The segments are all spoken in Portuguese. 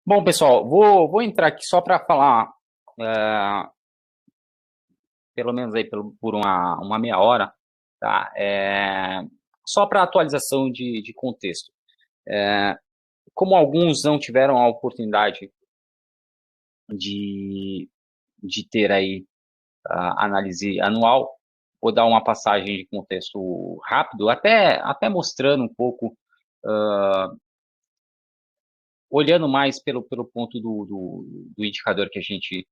Bom, pessoal, vou entrar aqui só para falar, é, pelo menos aí por uma meia hora, tá? Só para atualização de contexto. Como alguns não tiveram a oportunidade de, de ter aí a análise anual, vou dar uma passagem de contexto rápido, até mostrando um pouco, olhando mais pelo ponto do indicador que a gente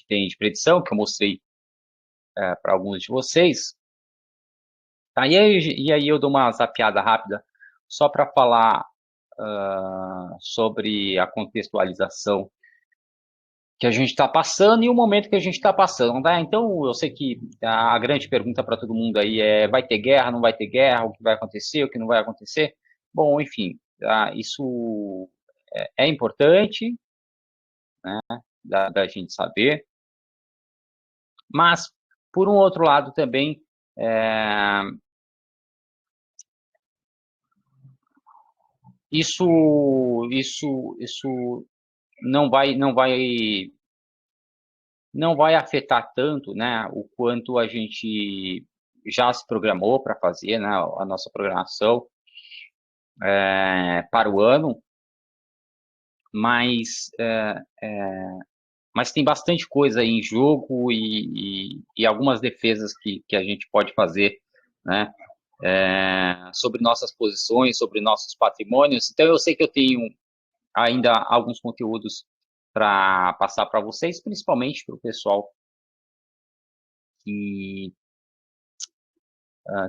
tem de predição, que eu mostrei para alguns de vocês. Tá, e aí eu dou uma zapeada rápida só para falar sobre a contextualização que a gente está passando e o momento que a gente está passando, tá? Então, eu sei que a grande pergunta para todo mundo aí é: vai ter guerra, não vai ter guerra, o que vai acontecer, o que não vai acontecer? Bom, enfim, tá? Isso é importante, né, da gente saber, mas, por um outro lado também, é, isso não vai afetar tanto, né, o quanto a gente já se programou para fazer, né, a nossa programação para o ano, mas mas tem bastante coisa aí em jogo e algumas defesas que a gente pode fazer, né, sobre nossas posições, sobre nossos patrimônios. Então, eu sei que eu tenho ainda alguns conteúdos para passar para vocês, principalmente para o pessoal que,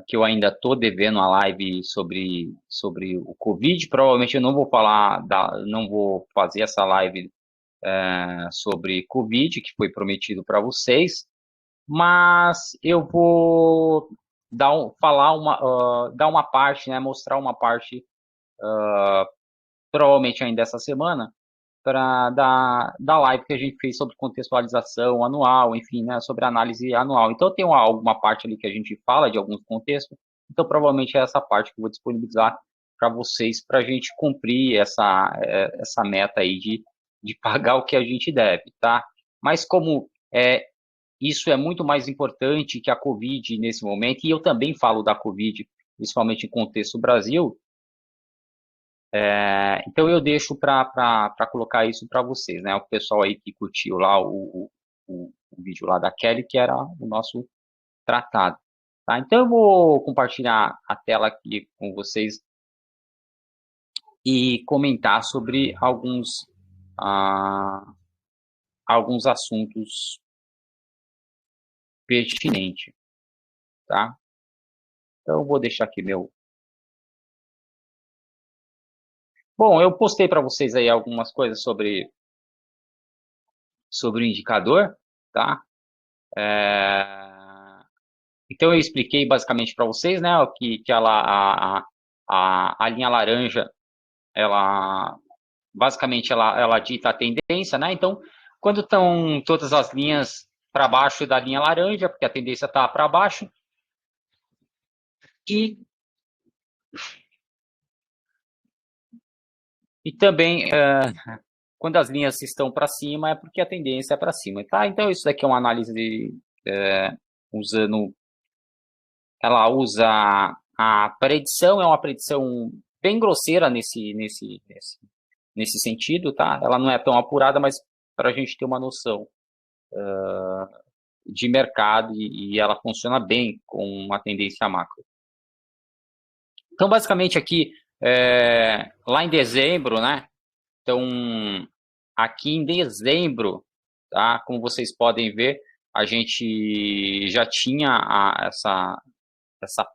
que eu ainda estou devendo a live sobre o Covid. Provavelmente eu não vou falar, não vou fazer essa live sobre Covid, que foi prometido para vocês, mas eu vou dar uma parte, né, mostrar uma parte, provavelmente ainda essa semana, da live que a gente fez sobre contextualização anual, enfim, né, sobre análise anual. Então, tem alguma parte ali que a gente fala de alguns contextos, então provavelmente é essa parte que eu vou disponibilizar para vocês, para a gente cumprir essa meta aí de pagar o que a gente deve, tá? Mas como isso é muito mais importante que a Covid nesse momento, e eu também falo da Covid, principalmente em contexto Brasil, então eu deixo para colocar isso para vocês, né? O pessoal aí que curtiu lá o vídeo lá da Kelly, que era o nosso tratado. Tá? Então eu vou compartilhar a tela aqui com vocês e comentar sobre ah, alguns assuntos pertinentes, tá? Então eu vou deixar aqui meu. Bom, eu postei para vocês aí algumas coisas sobre o indicador, tá? Então eu expliquei basicamente para vocês, né, que a linha laranja, ela basicamente ela dita a tendência, né? Então, quando estão todas as linhas para baixo da linha laranja, porque a tendência está para baixo, e, e também quando as linhas estão para cima é porque a tendência é para cima, tá? Então isso daqui é uma análise usando, ela usa a predição, é uma predição bem grosseira nesse sentido, tá? Ela não é tão apurada, mas para a gente ter uma noção de mercado e ela funciona bem com uma tendência macro. Então, basicamente aqui, lá em dezembro, né? Então, aqui em dezembro, tá? Como vocês podem ver, a gente já tinha essa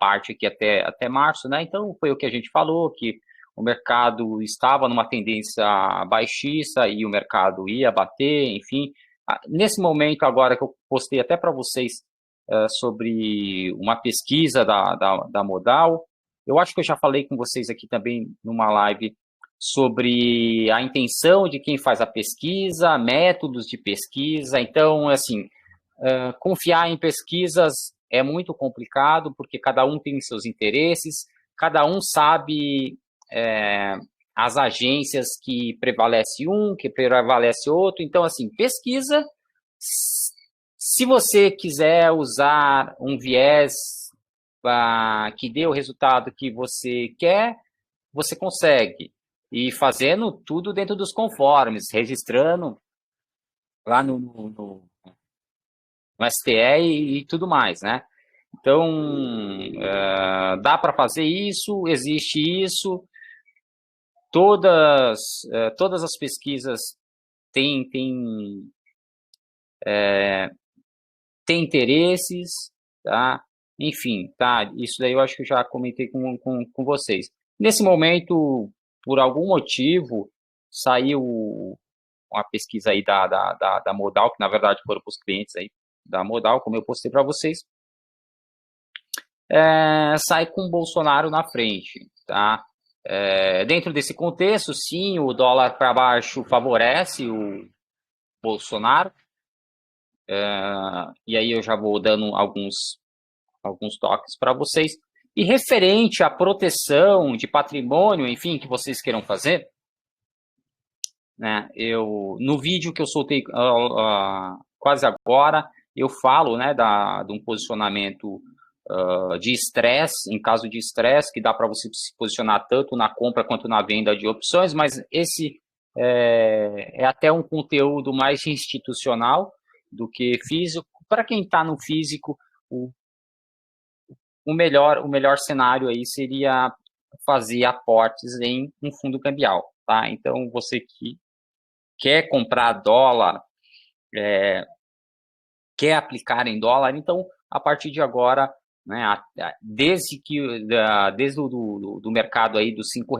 parte aqui até março, né? Então, foi o que a gente falou, que o mercado estava numa tendência baixista e o mercado ia bater, enfim. Nesse momento agora que eu postei até para vocês sobre uma pesquisa da Modal, eu acho que eu já falei com vocês aqui também numa live sobre a intenção de quem faz a pesquisa, métodos de pesquisa. Então, assim, confiar em pesquisas é muito complicado, porque cada um tem seus interesses, cada um sabe as agências que prevalece um, que prevalece outro. Então, assim, pesquisa. Se você quiser usar um viés que dê o resultado que você quer, você consegue. E fazendo tudo dentro dos conformes, registrando lá no STE e tudo mais, né? Então, dá para fazer isso, existe isso. Todas as pesquisas têm interesses, tá? Enfim, tá? Isso daí eu acho que eu já comentei com vocês. Nesse momento, por algum motivo, saiu uma pesquisa aí da Modal, que na verdade foram para os clientes aí da Modal, como eu postei para vocês, sai com o Bolsonaro na frente, tá? Dentro desse contexto, sim, o dólar para baixo favorece o Bolsonaro, e aí eu já vou dando alguns toques para vocês. E referente à proteção de patrimônio, enfim, que vocês queiram fazer, né? No vídeo que eu soltei quase agora, eu falo, né, de um posicionamento de estresse, em caso de estresse, que dá para você se posicionar tanto na compra quanto na venda de opções, mas esse é até um conteúdo mais institucional do que físico. Para quem está no físico, o melhor cenário aí seria fazer aportes em um fundo cambial, tá? Então, você que quer comprar dólar, quer aplicar em dólar, então, a partir de agora, né, desde do mercado aí dos R$ 5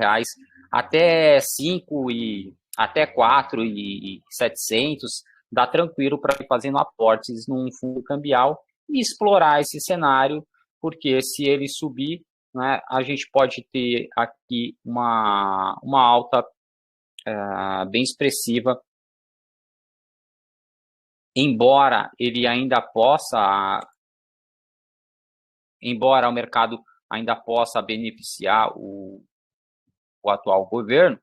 até 5 e até 4.700, dá tranquilo para ir fazendo aportes num fundo cambial e explorar esse cenário, porque se ele subir, né, a gente pode ter aqui uma alta bem expressiva, embora ele ainda possa, embora o mercado ainda possa beneficiar o atual governo,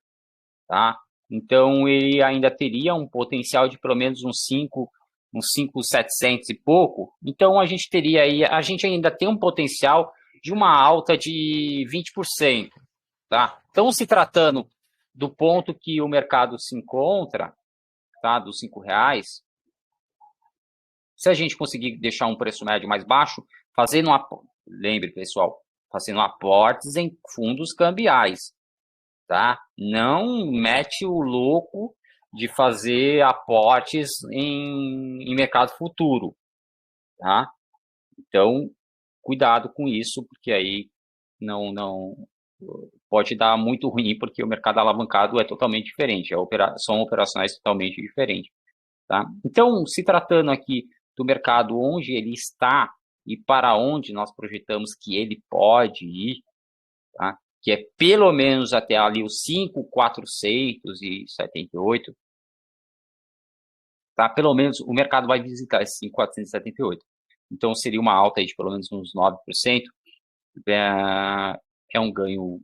tá? Então ele ainda teria um potencial de pelo menos uns 5.700 e pouco. Então a gente teria aí, a gente ainda tem um potencial de uma alta de 20%, tá? Então, se tratando do ponto que o mercado se encontra, tá? Dos R$ 5, se a gente conseguir deixar um preço médio mais baixo, lembre, pessoal, fazendo aportes em fundos cambiais, tá? Não mete o louco de fazer aportes em mercado futuro, tá? Então, cuidado com isso, porque aí não pode dar muito ruim, porque o mercado alavancado é totalmente diferente, são operações totalmente diferentes, tá? Então, se tratando aqui do mercado onde ele está e para onde nós projetamos que ele pode ir, tá? Que é pelo menos até ali os 5.478, tá? Pelo menos o mercado vai visitar esses 5.478. Então, seria uma alta aí de pelo menos uns 9%. É um ganho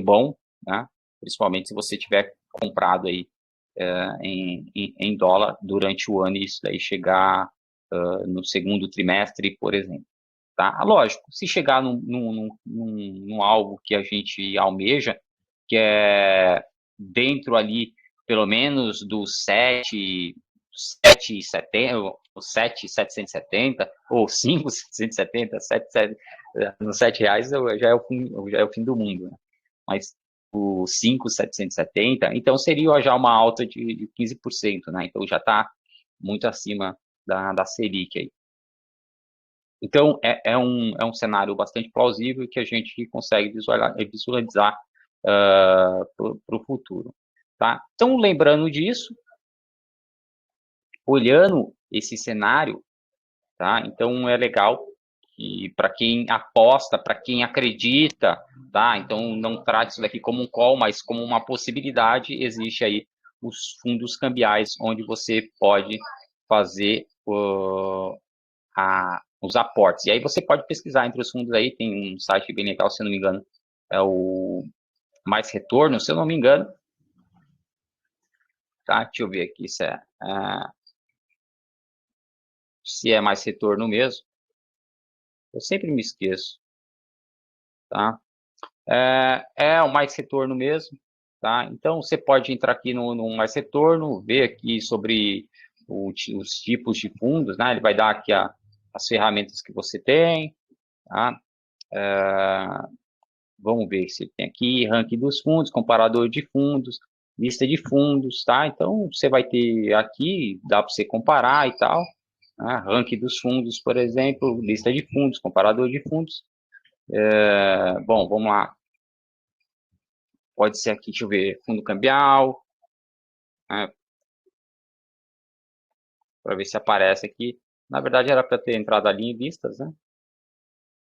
bom, né? Principalmente se você tiver comprado aí em dólar durante o ano e isso daí chegar no segundo trimestre, por exemplo. Tá? Lógico, se chegar num algo que a gente almeja, que é dentro ali, pelo menos dos 7,70, ou 7,770, ou 5,770, nos R$ 7 já é o fim do mundo, né? Mas o 5,770, então seria já uma alta de 15%, né? Então já está muito acima da Selic aí. Então, é um cenário bastante plausível que a gente consegue visualizar para o futuro. Tá? Então, lembrando disso, olhando esse cenário, tá? Então é legal que para quem aposta, para quem acredita, tá? Então não trate isso daqui como um call, mas como uma possibilidade. Existe aí os fundos cambiais, onde você pode fazer os aportes. E aí você pode pesquisar entre os fundos aí, tem um site bem legal, se eu não me engano, é o mais retorno, se eu não me engano. Tá? Deixa eu ver aqui se é mais retorno mesmo. Eu sempre me esqueço. Tá? É o mais retorno mesmo. Tá? Então, você pode entrar aqui no mais retorno, ver aqui sobre os tipos de fundos, né? Ele vai dar aqui as ferramentas que você tem. Tá? Vamos ver se tem aqui ranking dos fundos, comparador de fundos, lista de fundos, tá? Então, você vai ter aqui, dá para você comparar e tal, né? Ranking dos fundos, por exemplo, lista de fundos, comparador de fundos. Bom, vamos lá. Pode ser aqui, deixa eu ver, fundo cambial, né? Para ver se aparece aqui. Na verdade, era para ter entrado ali em vistas, né?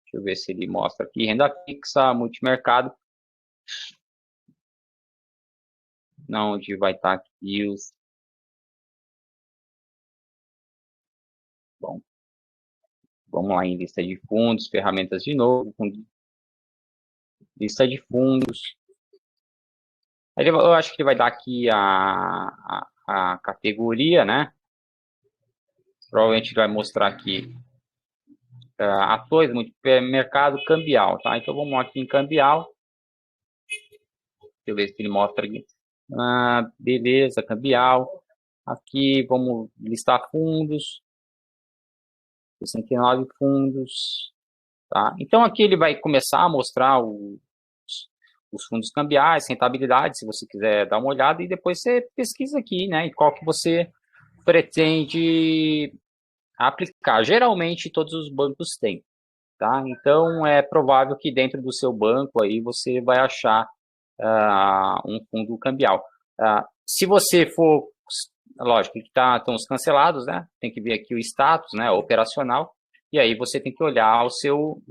Deixa eu ver se ele mostra aqui. Renda fixa, multimercado. Não, onde vai estar aqui os... Bom, vamos lá em lista de fundos, ferramentas de novo, lista de fundos. Eu acho que ele vai dar aqui a categoria, né? Provavelmente ele vai mostrar aqui ações, mercado cambial, tá? Então vamos aqui em cambial. Deixa eu ver se ele mostra aqui. Beleza, cambial. Aqui vamos listar fundos. 69 fundos. Tá? Então aqui ele vai começar a mostrar os fundos cambiais, rentabilidade, se você quiser dar uma olhada, e depois você pesquisa aqui, né? E qual que você pretende aplicar. Geralmente todos os bancos têm, tá? Então é provável que dentro do seu banco aí você vai achar um fundo cambial. Se você for, lógico que estão os cancelados, né? Tem que ver aqui o status, né? Operacional. E aí você tem que olhar o seu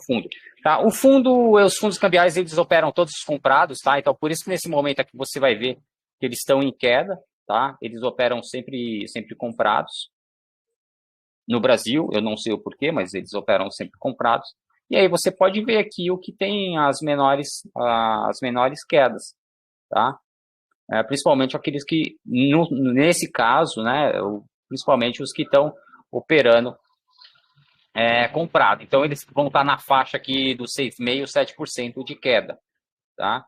fundo. Tá? Os fundos cambiais, eles operam todos comprados, tá? Então, por isso que nesse momento aqui você vai ver que eles estão em queda, tá? Eles operam sempre comprados. No Brasil, eu não sei o porquê, mas eles operam sempre comprados. E aí você pode ver aqui o que tem as menores quedas, tá? Principalmente aqueles que, nesse caso, né? Principalmente os que estão operando comprado. Então, eles vão estar na faixa aqui dos 6,5%, 7% de queda, tá?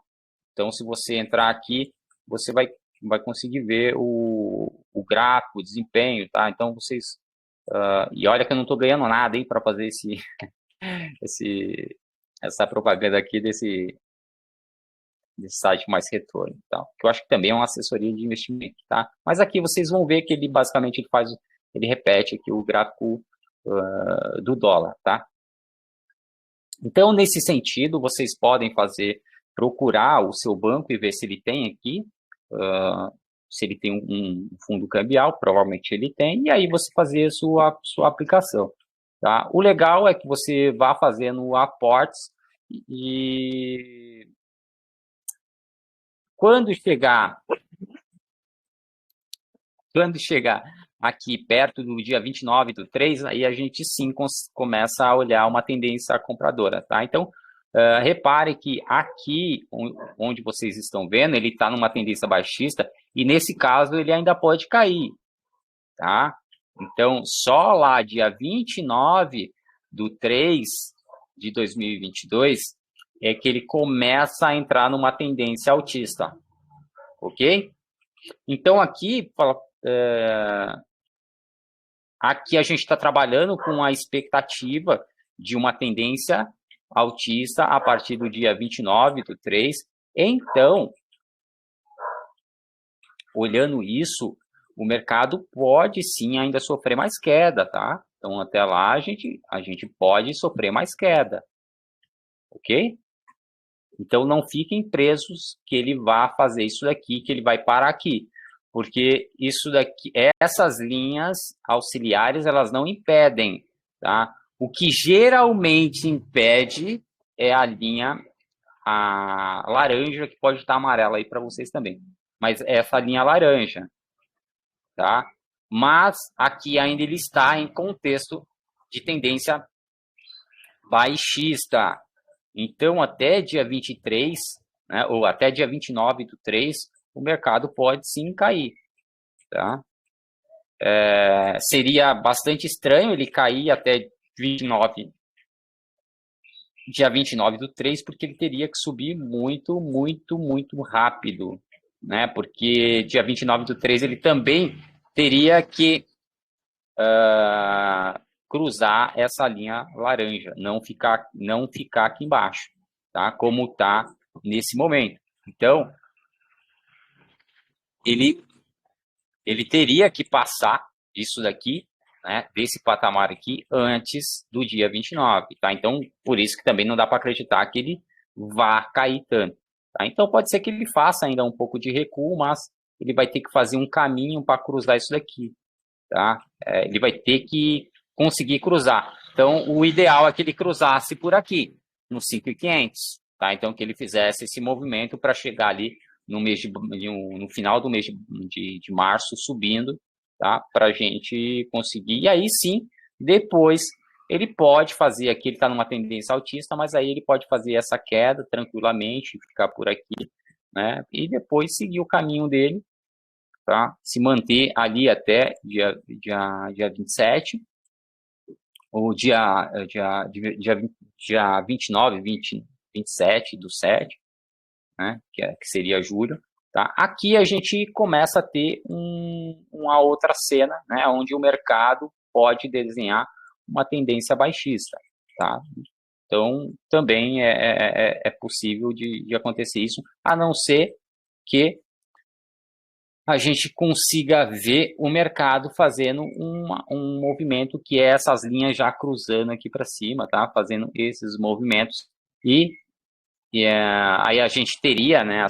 Então, se você entrar aqui, você vai conseguir ver o gráfico, o desempenho, tá? Então, vocês... e olha que eu não estou ganhando nada, hein, para fazer essa propaganda aqui desse site mais retorno, tá? Que eu acho que também é uma assessoria de investimento, tá? Mas aqui vocês vão ver que ele basicamente ele repete aqui o gráfico do dólar, tá? Então, nesse sentido, vocês podem procurar o seu banco e ver se ele tem aqui, se ele tem um fundo cambial, provavelmente ele tem, e aí você fazer a sua aplicação, tá? O legal é que você vá fazendo aportes e quando chegar aqui perto do dia 29/3, aí a gente sim começa a olhar uma tendência compradora, tá? Então, repare que aqui, onde vocês estão vendo, ele está numa tendência baixista, e nesse caso ele ainda pode cair, tá? Então, só lá dia 29/3/2022 é que ele começa a entrar numa tendência altista, ok? Então, aqui a gente está trabalhando com a expectativa de uma tendência altista a partir do dia 29/3. Então, olhando isso, o mercado pode sim ainda sofrer mais queda, tá? Então, até lá a gente pode sofrer mais queda, ok? Então, não fiquem presos que ele vá fazer isso daqui, que ele vai parar aqui. Porque isso daqui, essas linhas auxiliares, elas não impedem, tá? O que geralmente impede é a linha laranja, que pode estar amarela aí para vocês também. Mas essa linha laranja, tá? Mas aqui ainda ele está em contexto de tendência baixista. Então, até dia 23, né, ou até dia 29/3, o mercado pode sim cair, tá? Seria bastante estranho ele cair até 29, dia 29/3, porque ele teria que subir muito, muito, muito rápido, né? Porque dia 29/3 ele também teria que cruzar essa linha laranja, não ficar aqui embaixo, tá? Como está nesse momento. Então, ele teria que passar isso daqui, né, desse patamar aqui, antes do dia 29, tá? Então, por isso que também não dá para acreditar que ele vá cair tanto, tá? Então, pode ser que ele faça ainda um pouco de recuo, mas ele vai ter que fazer um caminho para cruzar isso daqui, tá? Ele vai ter que conseguir cruzar. Então, o ideal é que ele cruzasse por aqui, no 5.500, tá? Então, que ele fizesse esse movimento para chegar ali no final do mês de março, subindo, tá? Para a gente conseguir. E aí sim, depois ele pode fazer aqui, ele está numa tendência altista, mas aí ele pode fazer essa queda tranquilamente, ficar por aqui, né? E depois seguir o caminho dele, tá? Se manter ali até dia 27, ou dia 29, 20, 27 do 7, né? Que seria julho. Tá? Aqui a gente começa a ter uma outra cena, né? Onde o mercado pode desenhar uma tendência baixista. Tá? Então, também é possível de acontecer isso, a não ser que a gente consiga ver o mercado fazendo um movimento que é essas linhas já cruzando aqui para cima, tá? Fazendo esses movimentos e aí a gente teria, né,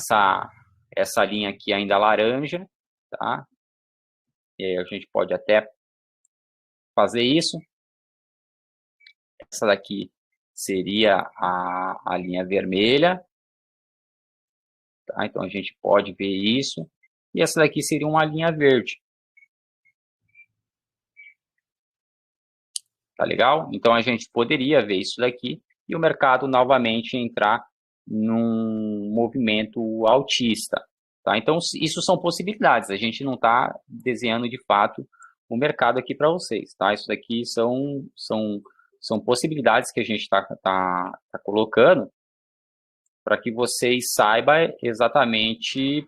essa linha aqui ainda laranja, tá? E aí a gente pode até fazer isso. Essa daqui seria a linha vermelha, tá? Então a gente pode ver isso. E essa daqui seria uma linha verde. Tá legal? Então a gente poderia ver isso daqui e o mercado novamente entrar num movimento altista. Tá? Então isso são possibilidades, a gente não está desenhando de fato o mercado aqui para vocês. Tá? Isso daqui são possibilidades que a gente tá colocando para que vocês saibam exatamente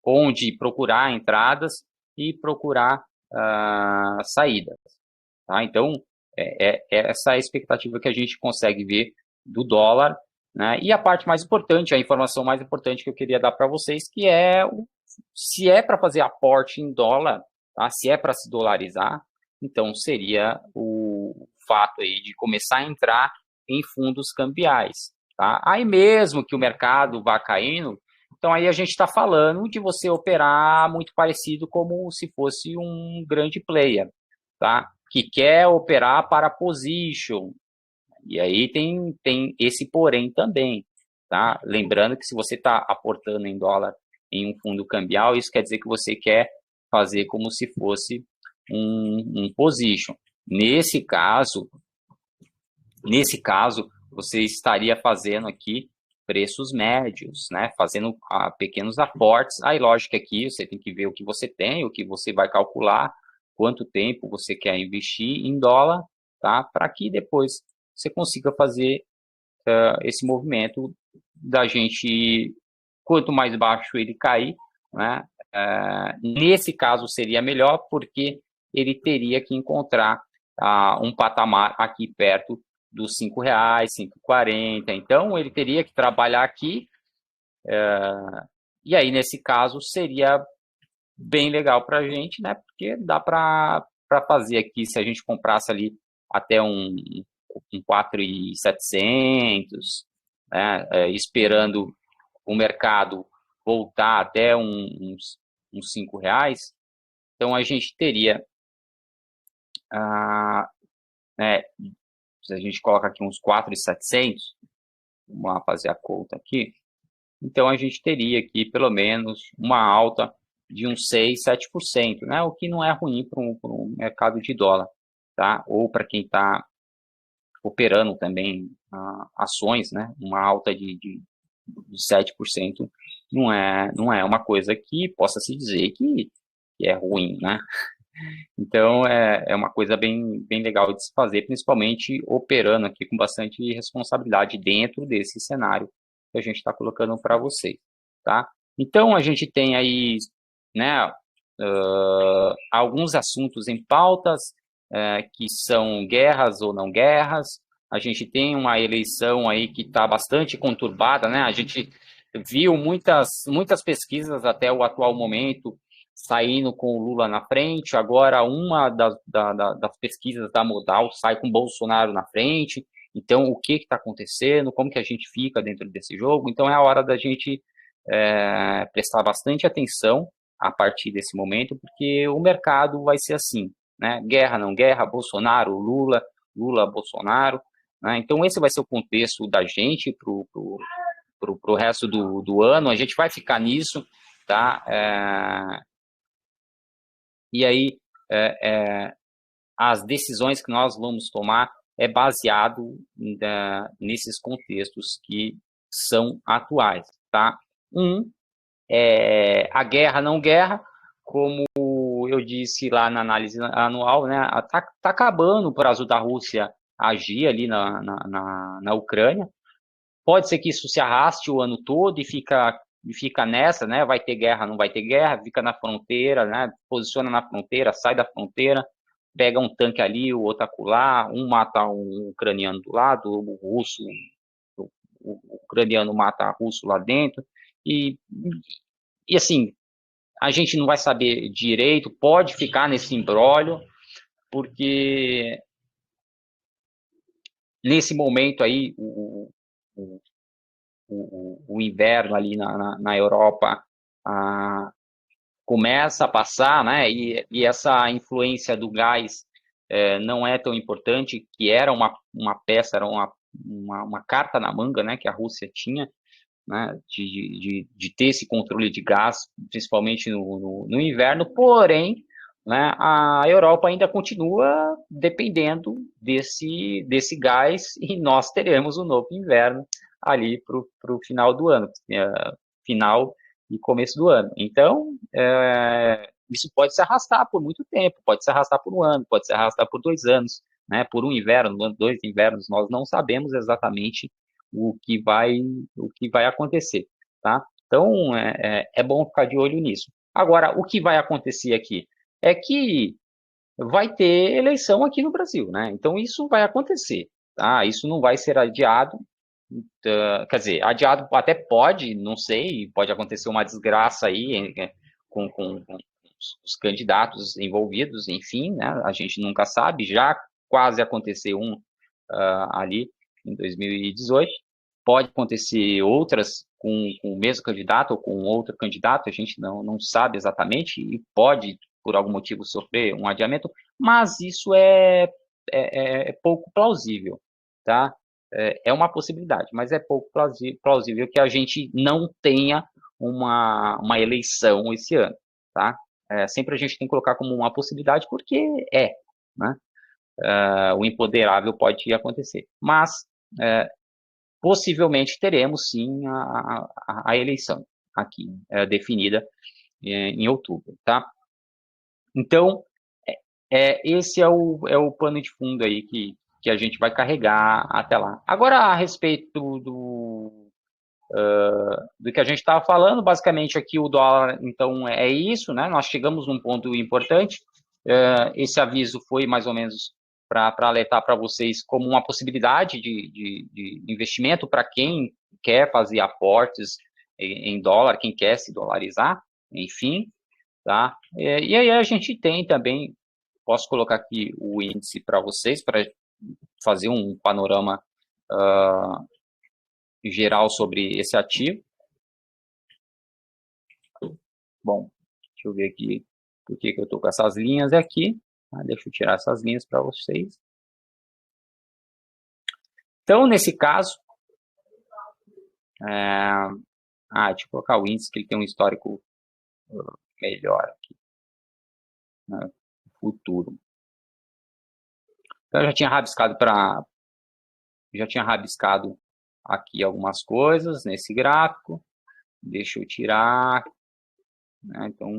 onde procurar entradas e procurar saídas. Tá? Então, essa é a expectativa que a gente consegue ver do dólar, né? E a parte mais importante, a informação mais importante que eu queria dar para vocês, que é se é para fazer aporte em dólar, tá? Se é para se dolarizar, então seria o fato aí de começar a entrar em fundos cambiais. Tá? Aí mesmo que o mercado vá caindo, então aí a gente está falando de você operar muito parecido como se fosse um grande player, tá? Que quer operar para position. E aí tem esse porém também, tá? Lembrando que se você está aportando em dólar em um fundo cambial, isso quer dizer que você quer fazer como se fosse um position. Nesse caso, você estaria fazendo aqui preços médios, né? Fazendo pequenos aportes. Aí, lógico, aqui você tem que ver o que você tem, o que você vai calcular, quanto tempo você quer investir em dólar, tá? Para que depois você consiga fazer esse movimento da gente, quanto mais baixo ele cair, né? Nesse caso seria melhor, porque ele teria que encontrar um patamar aqui perto dos R$ 5, 5,40. Então, ele teria que trabalhar aqui, e aí, nesse caso, seria bem legal para a gente, né? Porque dá para fazer aqui, se a gente comprasse ali até um 4.700, né? Esperando o mercado voltar até uns R$ 5, então a gente teria, né, se a gente coloca aqui uns 4.700, vamos lá fazer a conta aqui, então a gente teria aqui pelo menos uma alta de uns 6, 7%, né? O que não é ruim para um mercado de dólar, tá? Ou para quem está operando também ações, né? Uma alta de de 7% não é uma coisa que possa se dizer que é ruim, né? Então, é uma coisa bem legal de se fazer, principalmente operando aqui com bastante responsabilidade dentro desse cenário que a gente está colocando para vocês, tá? Então, a gente tem aí, né, alguns assuntos em pautas, que são guerras ou não guerras. A gente tem uma eleição aí que está bastante conturbada, né? A gente viu muitas pesquisas até o atual momento saindo com o Lula na frente. Agora, uma das pesquisas da Modal sai com o Bolsonaro na frente. Então, o que está acontecendo? Como que a gente fica dentro desse jogo? Então, é a hora da gente prestar bastante atenção a partir desse momento, porque o mercado vai ser assim, né? Guerra, não guerra, Bolsonaro, Lula, Lula, Bolsonaro, né? Então, esse vai ser o contexto da gente para o resto do ano. A gente vai ficar nisso, tá? E aí, as decisões que nós vamos tomar é baseado nesses contextos que são atuais, tá? A guerra, não guerra, como eu disse lá na análise anual, né? Tá acabando o prazo da Rússia agir ali na Ucrânia. Pode ser que isso se arraste o ano todo e fica nessa, né? Vai ter guerra, não vai ter guerra, fica na fronteira, né? Posiciona na fronteira, sai da fronteira, pega um tanque ali, o outro acolá, um mata um ucraniano do lado, o russo, o ucraniano mata russo lá dentro, e, e assim, a gente não vai saber direito, pode ficar nesse imbróglio, porque nesse momento aí, o inverno ali na Europa começa a passar, né? E essa influência do gás não é tão importante, que era uma peça, era uma carta na manga, né? Que a Rússia tinha, né? De ter esse controle de gás, principalmente no inverno, porém, né, a Europa ainda continua dependendo desse gás e nós teremos um novo inverno ali para o final do ano, final e começo do ano. Então, isso pode se arrastar por muito tempo, pode se arrastar por um ano, pode se arrastar por 2 anos, né, por um inverno, 2 invernos, nós não sabemos exatamente o que vai acontecer, tá? Então, é bom ficar de olho nisso. Agora, o que vai acontecer aqui é que vai ter eleição aqui no Brasil, né? Então, isso vai acontecer, tá? Isso não vai ser adiado, quer dizer, adiado até pode, não sei, pode acontecer uma desgraça aí com os candidatos envolvidos, enfim, né? A gente nunca sabe, já quase aconteceu ali em 2018. Pode acontecer outras com o mesmo candidato ou com outro candidato, a gente não sabe exatamente, e pode, por algum motivo, sofrer um adiamento, mas isso é pouco plausível, tá? É uma possibilidade, mas é pouco plausível que a gente não tenha uma eleição esse ano, tá? Sempre a gente tem que colocar como uma possibilidade, porque né? O imponderável pode acontecer. Mas, possivelmente, teremos sim a eleição aqui, definida em outubro, tá? Então, esse é o pano de fundo aí que a gente vai carregar até lá. Agora, a respeito do que a gente estava falando, basicamente aqui o dólar, então, é isso, né? Nós chegamos num ponto importante. Esse aviso foi mais ou menos para alertar para vocês como uma possibilidade de investimento para quem quer fazer aportes em dólar, quem quer se dolarizar, enfim, tá? E aí a gente tem também, posso colocar aqui o índice para vocês, para fazer um panorama geral sobre esse ativo. Bom, deixa eu ver aqui por que eu estou com essas linhas aqui. Deixa eu tirar essas linhas para vocês. Então, nesse caso, deixa eu colocar o índice, que ele tem um histórico melhor aqui, né, futuro. Então, eu já tinha rabiscado aqui algumas coisas nesse gráfico. Deixa eu tirar, né? Então,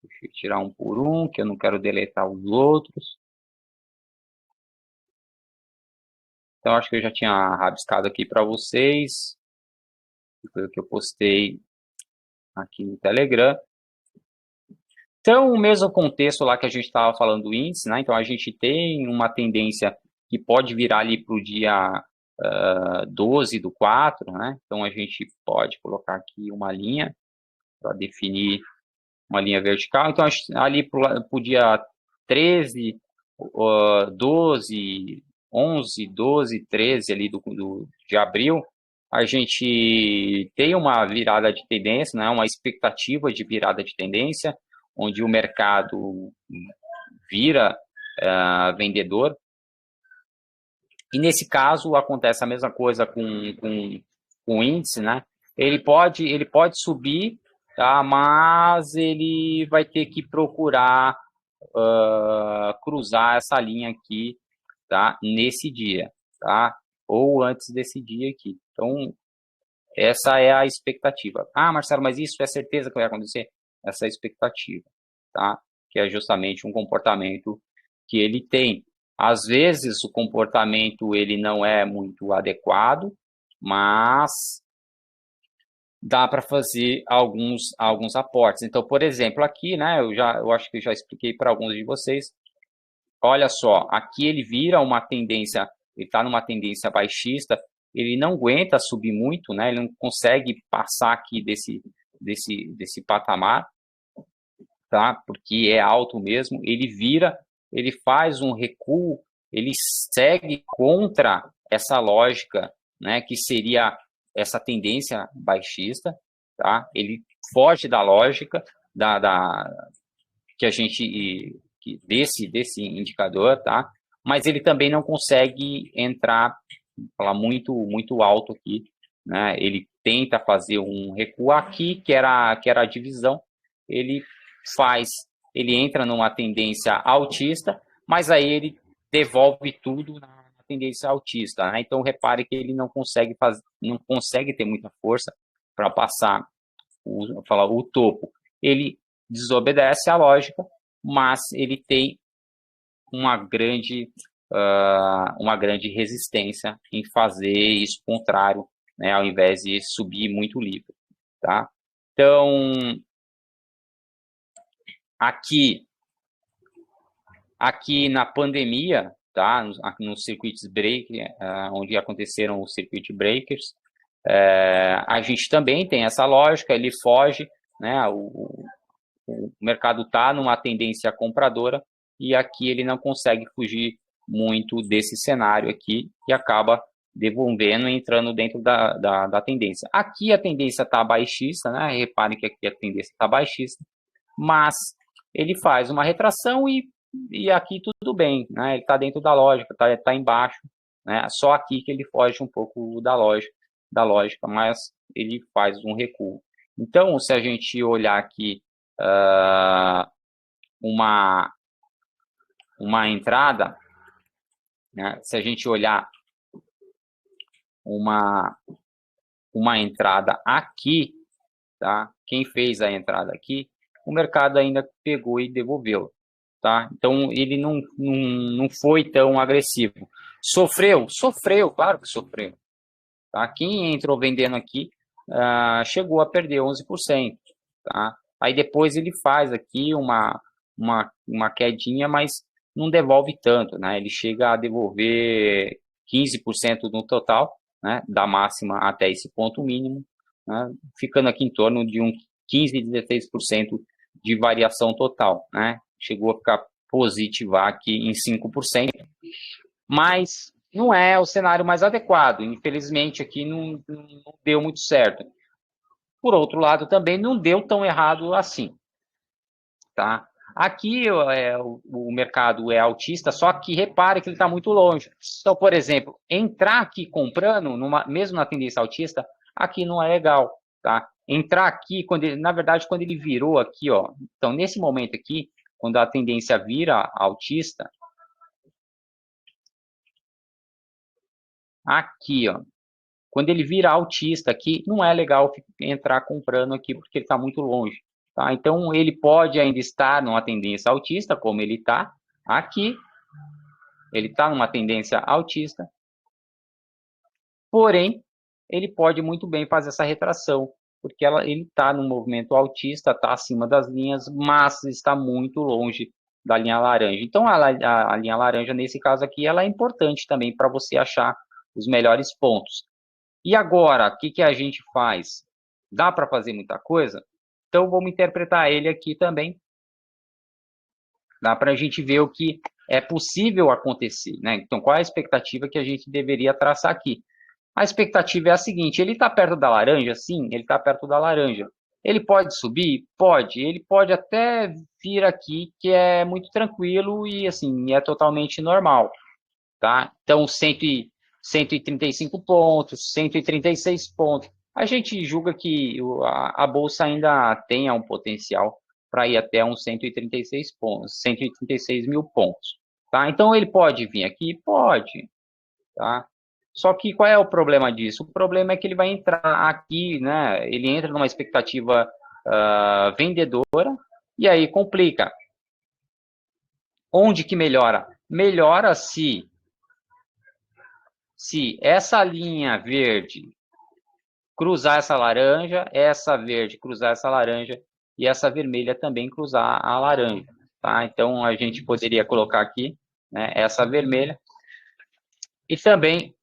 deixa eu tirar um por um, que eu não quero deletar os outros. Então, acho que eu já tinha rabiscado aqui para vocês. Foi o que eu postei aqui no Telegram. Então, o mesmo contexto lá que a gente estava falando do índice, né? Então, a gente tem uma tendência que pode virar ali para o dia 12 do 4, né? Então, a gente pode colocar aqui uma linha para definir uma linha vertical. Então, ali para o dia 13, 12, 11, 12, 13 ali de abril, a gente tem uma virada de tendência, né? Uma expectativa de virada de tendência, onde o mercado vira vendedor. E nesse caso acontece a mesma coisa com o índice, né? Ele pode subir, tá? Mas ele vai ter que procurar cruzar essa linha aqui, tá? Nesse dia, tá? Ou antes desse dia aqui. Então, essa é a expectativa. Ah, Marcelo, mas isso é certeza que vai acontecer? Essa é a expectativa, tá? Que é justamente um comportamento que ele tem. Às vezes o comportamento ele não é muito adequado, mas dá para fazer alguns aportes. Então, por exemplo, aqui, né, eu acho que eu já expliquei para alguns de vocês. Olha só, aqui ele vira uma tendência, ele está numa tendência baixista, ele não aguenta subir muito, né? Ele não consegue passar aqui desse patamar, tá? Porque é alto mesmo. Ele vira, ele faz um recuo, ele segue contra essa lógica, né? Que seria essa tendência baixista, tá? Ele foge da lógica que a gente desse indicador, tá? Mas ele também não consegue entrar, falar muito alto aqui, né? Ele tenta fazer um recuo aqui, que era a divisão, ele ele entra numa tendência altista, mas aí ele devolve tudo na tendência altista, né? Então repare que ele não consegue ter muita força para passar o topo. Ele desobedece à lógica, mas ele tem uma grande resistência em fazer isso contrário, né, ao invés de subir muito livre, tá? Então, aqui na pandemia, tá, nos circuitos break, onde aconteceram os circuit breakers, a gente também tem essa lógica, ele foge, né, o mercado está numa tendência compradora e aqui ele não consegue fugir muito desse cenário aqui e acaba devolvendo e entrando dentro da tendência. Aqui a tendência está baixista, né? Reparem que aqui a tendência está baixista, mas ele faz uma retração e aqui tudo bem, né? Ele está dentro da lógica, tá embaixo, né? Só aqui que ele foge um pouco da lógica, mas ele faz um recuo. Então, se a gente olhar aqui uma entrada, né? Se a gente olhar uma entrada aqui, tá? Quem fez a entrada aqui, o mercado ainda pegou e devolveu, tá? Então ele não foi tão agressivo. Sofreu, claro que sofreu, tá? Quem entrou vendendo aqui chegou a perder 11%, tá? Aí depois ele faz aqui uma quedinha, mas não devolve tanto, né? Ele chega a devolver 15% no total, né? Da máxima até esse ponto mínimo, né? Ficando aqui em torno de um 15, 16% de variação total, né? Chegou a ficar positivar aqui em 5%, mas não é o cenário mais adequado. Infelizmente, aqui não deu muito certo. Por outro lado, também não deu tão errado assim, tá? Aqui o mercado é altista, só que repare que ele está muito longe. Então, por exemplo, entrar aqui comprando, mesmo na tendência altista, aqui não é legal, tá? Entrar aqui, na verdade, quando ele virou aqui, ó, então nesse momento aqui, quando a tendência vira altista, aqui, ó, Quando ele vira altista aqui, não é legal entrar comprando aqui, porque ele está muito longe. Tá? Então, ele pode ainda estar numa tendência altista, como ele está aqui. Ele está numa tendência altista. Porém, ele pode muito bem fazer essa retração, porque ele está no movimento altista, está acima das linhas, mas está muito longe da linha laranja. Então, a linha laranja, nesse caso aqui, ela é importante também para você achar os melhores pontos. E agora, o que a gente faz? Dá para fazer muita coisa? Então, vamos interpretar ele aqui também. Dá para a gente ver o que é possível acontecer, né? Então, qual é a expectativa que a gente deveria traçar aqui? A expectativa é a seguinte: ele está perto da laranja? Sim, ele está perto da laranja. Ele pode subir? Pode. Ele pode até vir aqui, que é muito tranquilo e, assim, é totalmente normal, tá? Então, 135 pontos, 136 pontos. A gente julga que a bolsa ainda tenha um potencial para ir até uns 136 pontos, 136 mil pontos, tá? Então, ele pode vir aqui? Pode, tá? Só que qual é o problema disso? O problema é que ele vai entrar aqui, né? Ele entra numa expectativa vendedora e aí complica. Onde que melhora? Melhora se essa linha verde cruzar essa verde cruzar essa laranja e essa vermelha também cruzar a laranja, tá? Então a gente poderia colocar aqui, né, essa vermelha e também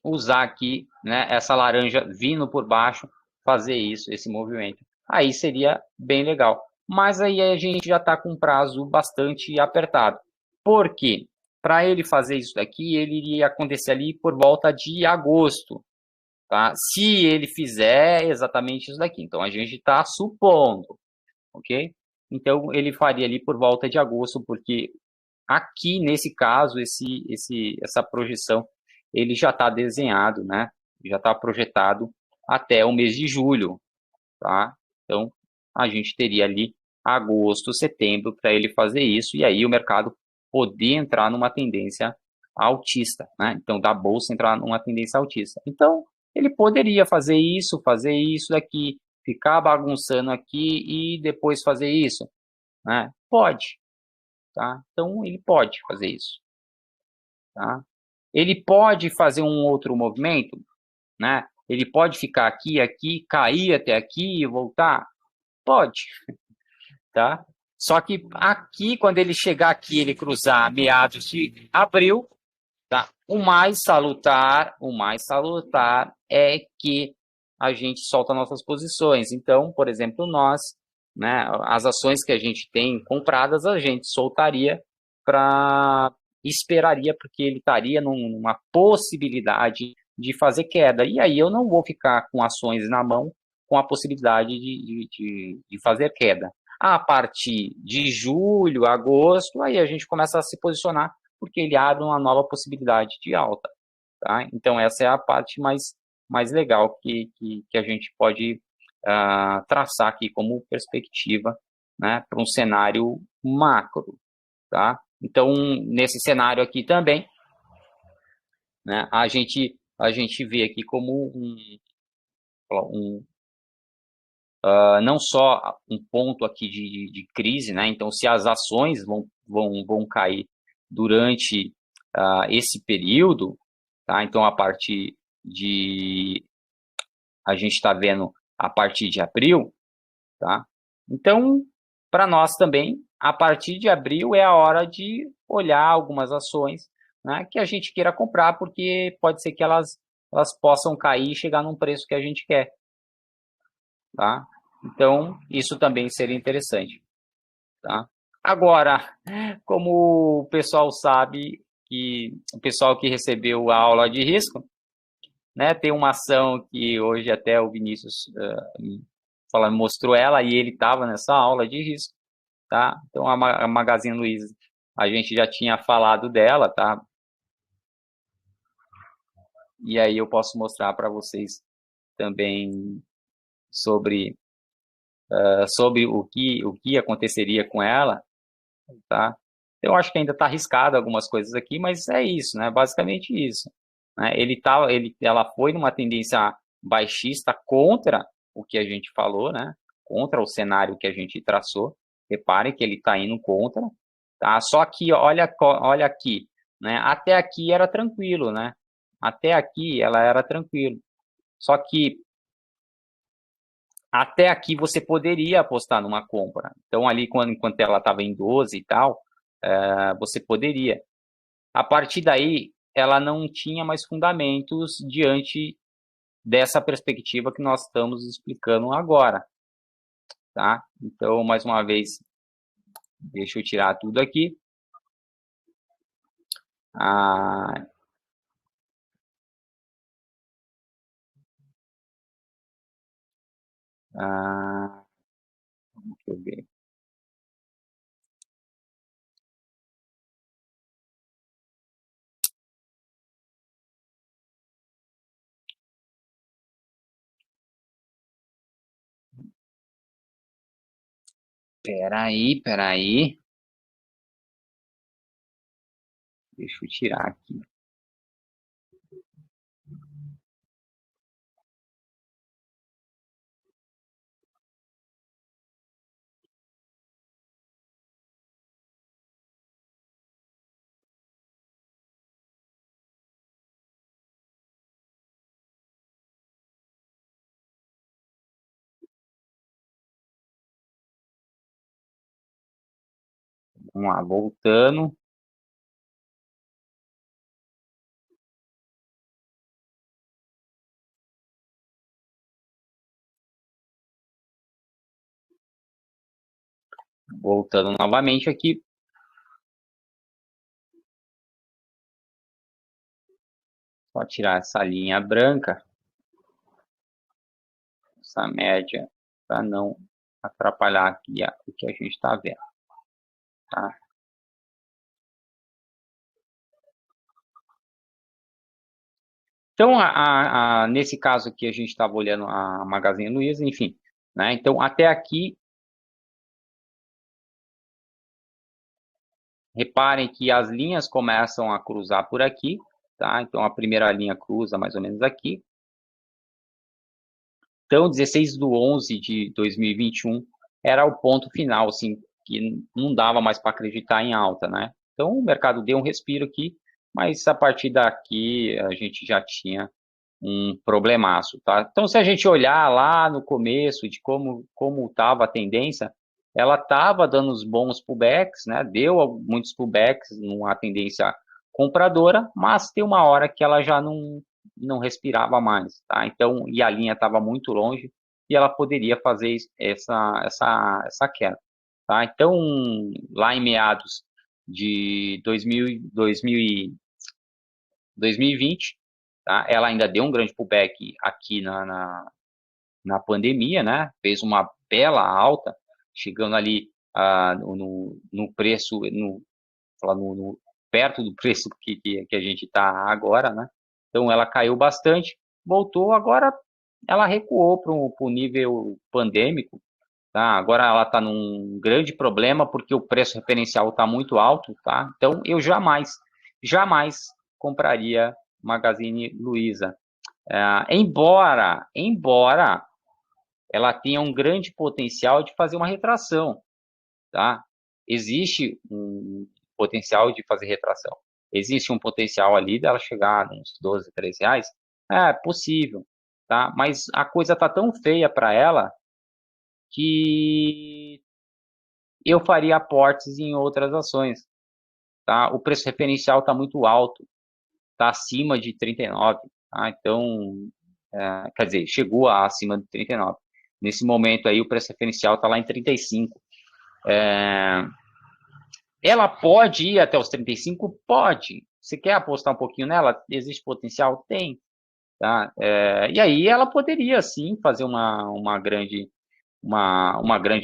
usar aqui, né, essa laranja vindo por baixo, fazer isso, esse movimento. Aí seria bem legal. Mas aí a gente já está com um prazo bastante apertado. Por quê? Para ele fazer isso daqui, ele iria acontecer ali por volta de agosto, tá? Se ele fizer exatamente isso daqui. Então, a gente está supondo, ok? Então, ele faria ali por volta de agosto, porque aqui, nesse caso, essa projeção, ele já está desenhado, né? Já está projetado até o mês de julho, tá? Então, a gente teria ali agosto, setembro para ele fazer isso, e aí o mercado poder entrar numa tendência altista, né? Então, da bolsa entrar numa tendência altista. Então, ele poderia fazer isso daqui, ficar bagunçando aqui e depois fazer isso, né? Pode, tá? Então, ele pode fazer isso, tá? Ele pode fazer um outro movimento, né? Ele pode ficar aqui, cair até aqui e voltar? Pode, tá? Só que aqui, quando ele chegar aqui, ele cruzar meados de abril, tá? O mais salutar é que a gente solta nossas posições. Então, por exemplo, nós, né, as ações que a gente tem compradas, a gente soltaria esperaria, porque ele estaria numa possibilidade de fazer queda. E aí eu não vou ficar com ações na mão com a possibilidade de fazer queda. A partir de julho, agosto, aí a gente começa a se posicionar, porque ele abre uma nova possibilidade de alta. Tá? Então, essa é a parte mais legal que a gente pode traçar aqui como perspectiva, né, para um cenário macro. Tá? Então, nesse cenário aqui também, né, a gente vê aqui como não só um ponto aqui de crise, né? Então, se as ações vão cair durante esse período, tá? Então, a gente está vendo a partir de abril, tá? Então, para nós também, a partir de abril é a hora de olhar algumas ações, né, que a gente queira comprar, porque pode ser que elas possam cair e chegar num preço que a gente quer, tá? Então, isso também seria interessante, tá? Agora, como o pessoal sabe, que o pessoal que recebeu a aula de risco, né, tem uma ação que hoje até o Vinícius mostrou ela e ele estava nessa aula de risco, tá? Então, a Magazine Luiza, a gente já tinha falado dela, tá? E aí eu posso mostrar para vocês também sobre o que aconteceria com ela, tá? Eu acho que ainda está arriscado algumas coisas aqui, mas é isso, né? Basicamente isso. né? Ela foi numa tendência baixista contra o que a gente falou, né? Contra o cenário que a gente traçou. Repare que ele está indo contra, tá? Só que olha aqui, né? Até aqui era tranquilo, né? Até aqui ela era tranquilo. Só que até aqui você poderia apostar numa compra. Então ali enquanto ela estava em 12 e tal, você poderia. A partir daí, ela não tinha mais fundamentos diante dessa perspectiva que nós estamos explicando agora, tá? Então, mais uma vez, deixa eu tirar tudo aqui. Ah, deixa eu ver. Peraí. Deixa eu tirar aqui. Vamos lá, voltando. Voltando novamente aqui. Só tirar essa linha branca, essa média, para não atrapalhar aqui o que a gente está vendo, tá? Então, nesse caso aqui, a gente estava olhando a Magazine Luiza, enfim, né? Então, até aqui, reparem que as linhas começam a cruzar por aqui, tá? Então, a primeira linha cruza mais ou menos aqui. Então, 16/11 de 2021 era o ponto final, assim, que não dava mais para acreditar em alta, né? Então, o mercado deu um respiro aqui, mas a partir daqui a gente já tinha um problemaço, tá? Então, se a gente olhar lá no começo de como estava a tendência, ela estava dando os bons pullbacks, né? Deu muitos pullbacks numa tendência compradora, mas tem uma hora que ela já não respirava mais, tá? Então, e a linha estava muito longe e ela poderia fazer essa queda, tá? Então, lá em meados de 2020, tá? Ela ainda deu um grande pullback aqui na pandemia, né? Fez uma bela alta, chegando ali no preço, perto do preço que a gente está agora, né? Então ela caiu bastante, voltou, agora ela recuou para o nível pandêmico, tá? Agora ela está num grande problema porque o preço referencial está muito alto, tá? Então eu jamais compraria Magazine Luiza. Embora ela tenha um grande potencial de fazer uma retração, tá? Existe um potencial de fazer retração. Existe um potencial ali dela chegar uns 12, 13 reais? É possível, tá? Mas a coisa tá tão feia para ela que eu faria aportes em outras ações, tá? O preço referencial está muito alto, está acima de 39, tá? Então, quer dizer, chegou acima de 39. Nesse momento aí, o preço referencial está lá em 35. Ela pode ir até os 35? Pode. Você quer apostar um pouquinho nela? Existe potencial? Tem. Tá? E aí ela poderia, sim, fazer uma grande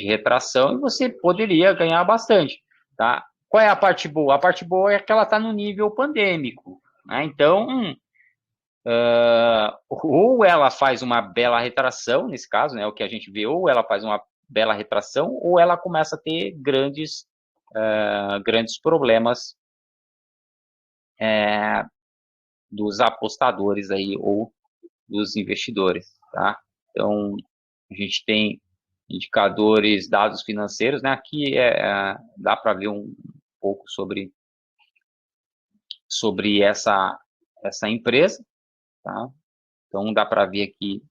retração e você poderia ganhar bastante. Tá? Qual é a parte boa? A parte boa é que ela está no nível pandêmico. Né? Então, ou ela faz uma bela retração, nesse caso, né, o que a gente vê, ou ela faz uma bela retração, ou ela começa a ter grandes problemas dos apostadores aí, ou dos investidores, tá? Então, a gente tem indicadores, dados financeiros, né? Aqui dá para ver um pouco sobre essa empresa, tá? Então, dá para ver aqui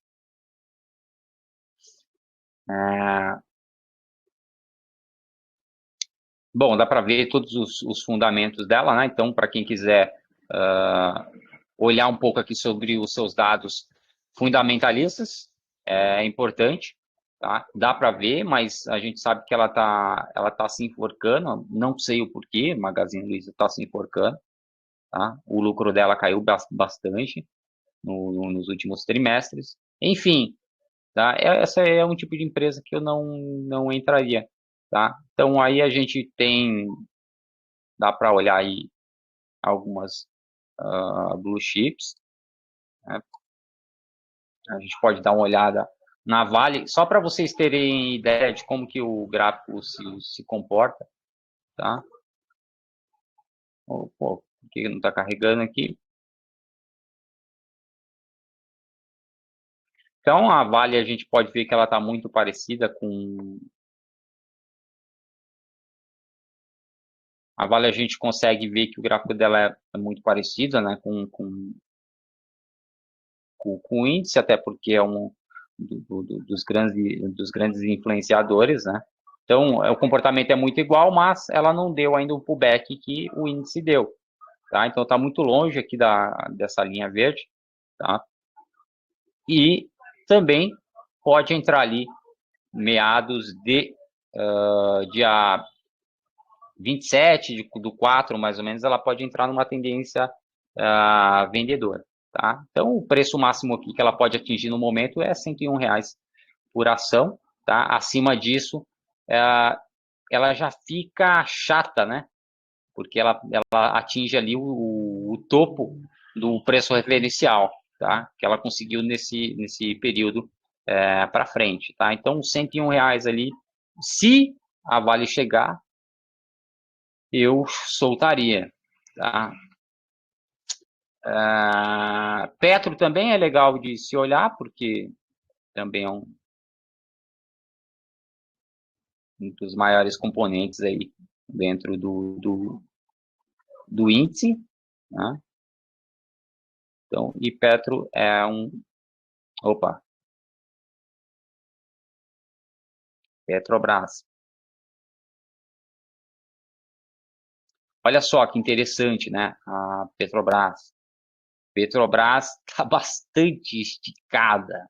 bom, dá para ver todos os fundamentos dela, né? Então, para quem quiser olhar um pouco aqui sobre os seus dados fundamentalistas, é importante, tá? Dá para ver, mas a gente sabe que ela tá se enforcando, não sei o porquê, Magazine Luiza está se enforcando, tá? O lucro dela caiu bastante nos últimos trimestres. Enfim, tá? Essa é um tipo de empresa que eu não entraria, tá? Então, aí a gente dá para olhar aí algumas blue chips, né? A gente pode dar uma olhada na Vale, só para vocês terem ideia de como que o gráfico se comporta, tá? Pô, por que não está carregando aqui? Então, a Vale, a gente pode ver que ela está muito parecida com... A Vale, a gente consegue ver que o gráfico dela é muito parecido, né, com o índice, até porque é dos grandes influenciadores, né? Então, o comportamento é muito igual, mas ela não deu ainda o pullback que o índice deu, tá? Então, está muito longe aqui dessa linha verde, tá? E também pode entrar ali meados de dia 27 do 4, mais ou menos, ela pode entrar numa tendência vendedora, tá? Então, o preço máximo aqui que ela pode atingir no momento é R$ 101 por ação, tá? Acima disso, ela já fica chata, né? Porque ela atinge ali o topo do preço referencial, tá? Que ela conseguiu nesse período para frente, tá? Então, R$ 101 ali, se a Vale chegar, eu soltaria, tá? Petro também é legal de se olhar, porque também é um dos maiores componentes aí dentro do índice, né? Então, e Petro é opa, Petrobras. Olha só que interessante, né? A Petrobras. Petrobras está bastante esticada,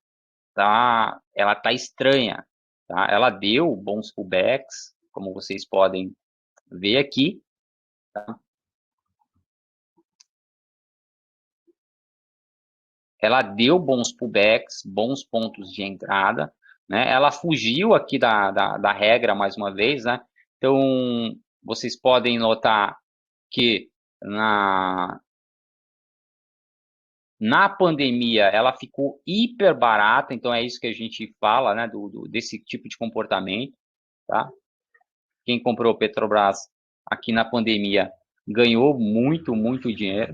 tá? Ela tá estranha, tá? Ela deu bons pullbacks, como vocês podem ver aqui, tá? Ela deu bons pullbacks, bons pontos de entrada, né? Ela fugiu aqui da regra mais uma vez, né? Então, vocês podem notar que na pandemia ela ficou hiper barata, então é isso que a gente fala, né? Desse tipo de comportamento, tá? Quem comprou Petrobras aqui na pandemia ganhou muito, muito dinheiro.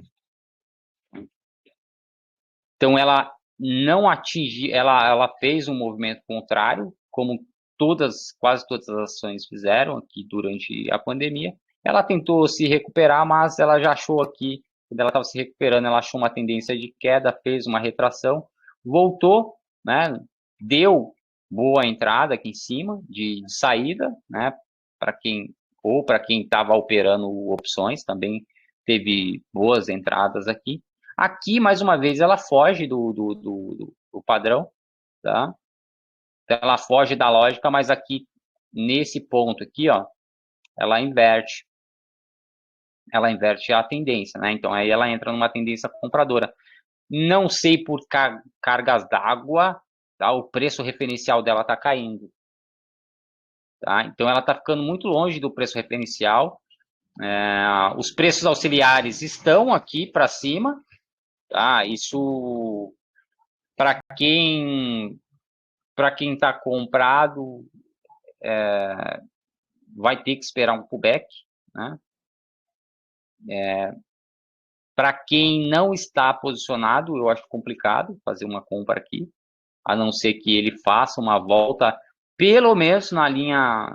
Então, ela não atingiu, ela fez um movimento contrário, como quase todas as ações fizeram aqui durante a pandemia. Ela tentou se recuperar, mas ela já achou aqui, quando ela estava se recuperando, ela achou uma tendência de queda, fez uma retração, voltou, né? Deu boa entrada aqui em cima, de saída, né? Para quem estava operando opções, também teve boas entradas aqui. Aqui, mais uma vez, ela foge do padrão, tá? Ela foge da lógica, mas aqui, nesse ponto aqui, ó, ela inverte. Ela inverte a tendência, né? Então, aí ela entra numa tendência compradora. Não sei por cargas d'água, tá? O preço referencial dela tá caindo, tá? Então, ela tá ficando muito longe do preço referencial. Os preços auxiliares estão aqui para cima, tá? Isso para quem está comprado, vai ter que esperar um pullback, né? Para quem não está posicionado, eu acho complicado fazer uma compra aqui, a não ser que ele faça uma volta, pelo menos na linha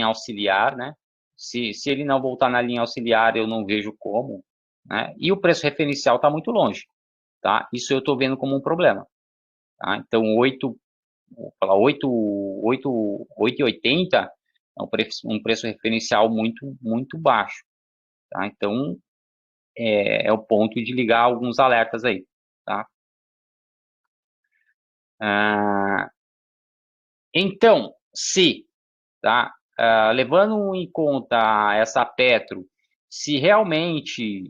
auxiliar, né? Se ele não voltar na linha auxiliar, eu não vejo como, né? E o preço referencial está muito longe, tá? Isso eu estou vendo como um problema, tá? Então, 8,80 é um preço referencial muito baixo, tá? Então, é o ponto de ligar alguns alertas aí, tá? Então, tá? Levando em conta essa Petro, se realmente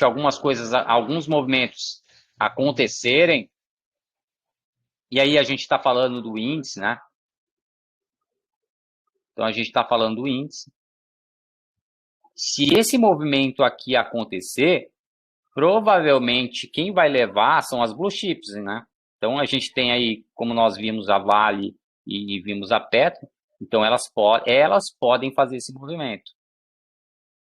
algumas coisas, alguns movimentos acontecerem, e aí a gente está falando do índice, né? Então a gente está falando do índice. Se esse movimento aqui acontecer, provavelmente quem vai levar são as blue chips, né? Então a gente tem aí, como nós vimos a Vale e vimos a Petro, então elas podem fazer esse movimento,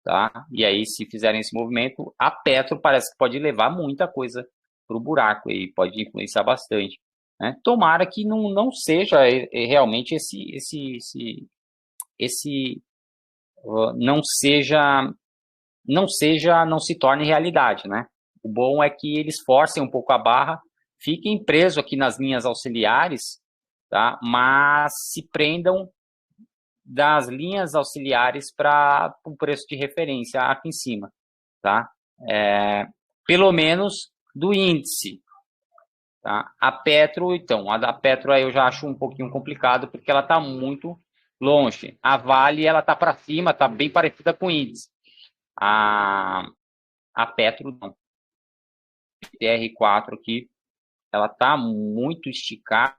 tá? E aí, se fizerem esse movimento, a Petro parece que pode levar muita coisa para o buraco e pode influenciar bastante, né? Tomara que não seja realmente não se torne realidade, né? O bom é que eles forcem um pouco a barra, fiquem presos aqui nas linhas auxiliares, tá? Mas se prendam das linhas auxiliares para o preço de referência aqui em cima, tá? Pelo menos do índice, tá? A Petro, então, a da Petro aí eu já acho um pouquinho complicado porque ela está muito longe. A Vale, ela está para cima, está bem parecida com o índice. A Petro não. TR4 aqui, ela está muito esticada,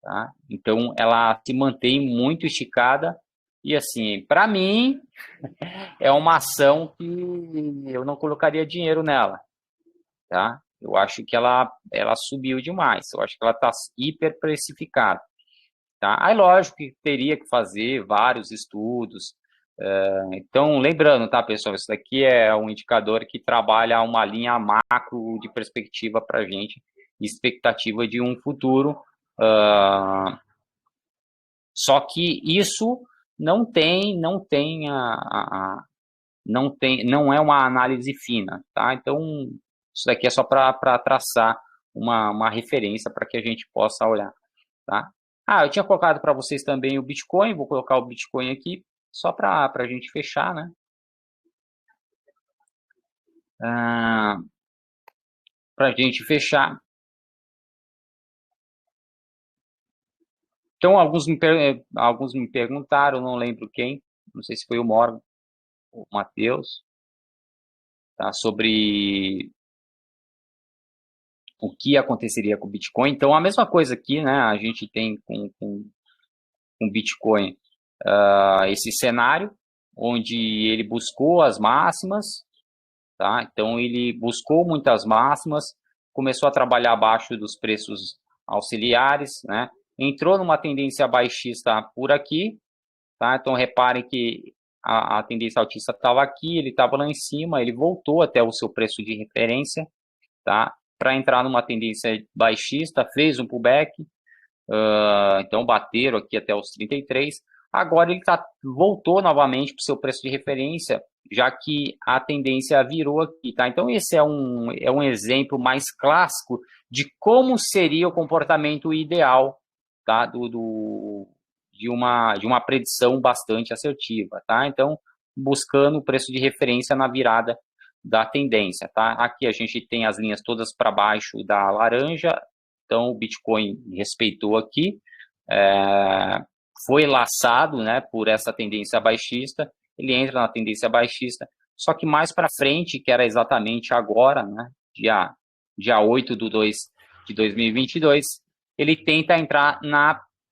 tá? Então ela se mantém muito esticada e assim, para mim é uma ação que eu não colocaria dinheiro nela, tá? Eu acho que ela subiu demais, eu acho que ela está hiper precificada, tá? Aí lógico que teria que fazer vários estudos. Então, lembrando, tá, pessoal, isso daqui é um indicador que trabalha uma linha macro de perspectiva para a gente, expectativa de um futuro. Só que isso não é uma análise fina, tá? Então, isso daqui é só para traçar uma referência para que a gente possa olhar, tá? Eu tinha colocado para vocês também o Bitcoin, vou colocar o Bitcoin aqui, só para a gente fechar, né? Para a gente fechar. Então, alguns me perguntaram, não lembro quem, não sei se foi o Morgan, o Matheus, tá, sobre o que aconteceria com o Bitcoin. Então, a mesma coisa aqui, né? A gente tem com o Bitcoin esse cenário, onde ele buscou as máximas, tá? Então, ele buscou muitas máximas, começou a trabalhar abaixo dos preços auxiliares, né? Entrou numa tendência baixista por aqui, tá? Então, reparem que a tendência altista estava aqui, ele estava lá em cima, ele voltou até o seu preço de referência, tá? Para entrar numa tendência baixista, fez um pullback, então bateram aqui até os 33. Agora ele voltou novamente para o seu preço de referência, já que a tendência virou aqui, tá? Então esse é um exemplo mais clássico de como seria o comportamento ideal, tá? De uma predição bastante assertiva, tá? Então, buscando o preço de referência na virada da tendência, tá? Aqui a gente tem as linhas todas para baixo da laranja, então o Bitcoin respeitou aqui, foi laçado, né, por essa tendência baixista, ele entra na tendência baixista, só que mais para frente, que era exatamente agora, né, dia 8 de 2 de 2022, ele tenta entrar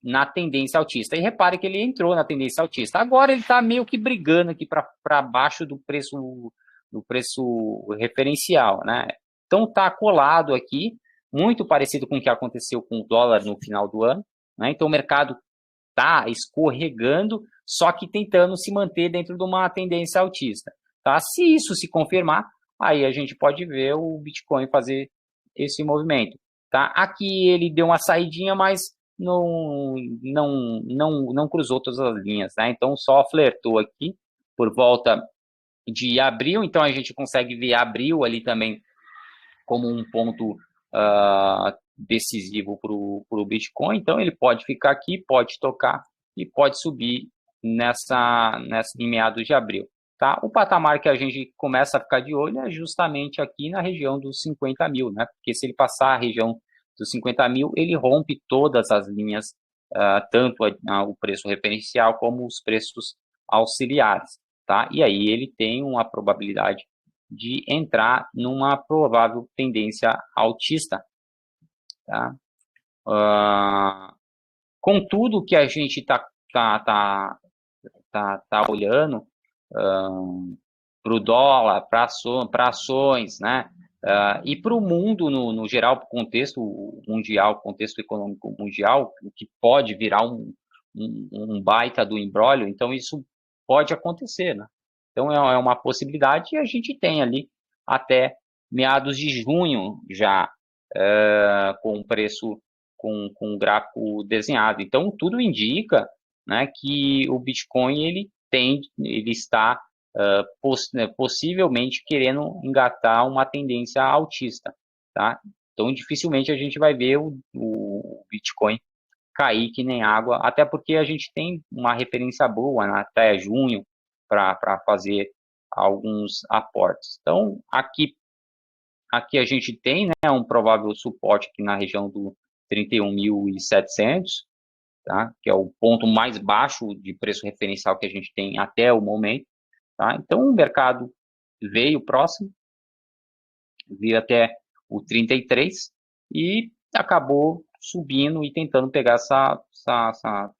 na tendência altista. E repare que ele entrou na tendência altista. Agora ele está meio que brigando aqui para baixo do preço referencial, né? Então está colado aqui, muito parecido com o que aconteceu com o dólar no final do ano, né? Então o mercado está escorregando, só que tentando se manter dentro de uma tendência altista, tá? Se isso se confirmar, aí a gente pode ver o Bitcoin fazer esse movimento, tá? Aqui ele deu uma saidinha, mas não cruzou todas as linhas, né? Então só flertou aqui por volta de abril, então a gente consegue ver abril ali também como um ponto decisivo para o Bitcoin. Então ele pode ficar aqui, pode tocar e pode subir em meados de abril. Tá? O patamar que a gente começa a ficar de olho é justamente aqui na região dos 50 mil, né? Porque se ele passar a região dos 50 mil, ele rompe todas as linhas, tanto o preço referencial como os preços auxiliares, tá? E aí ele tem uma probabilidade de entrar numa provável tendência altista, tá? Com tudo que a gente tá olhando para o dólar, para ações, né? E para o mundo no geral, contexto mundial, contexto econômico mundial, que pode virar um baita do imbróglio, então isso pode acontecer, né? Então é uma possibilidade e a gente tem ali até meados de junho já com o preço com o gráfico desenhado. Então tudo indica, né, que o Bitcoin ele está possivelmente querendo engatar uma tendência altista, tá? Então dificilmente a gente vai ver o Bitcoin cair que nem água, até porque a gente tem uma referência boa, né, até junho para fazer alguns aportes. Então aqui a gente tem, né, um provável suporte aqui na região do 31.700, tá? Que é o ponto mais baixo de preço referencial que a gente tem até o momento. Tá? Então, o mercado veio próximo, veio até o 33 e acabou subindo e tentando pegar essa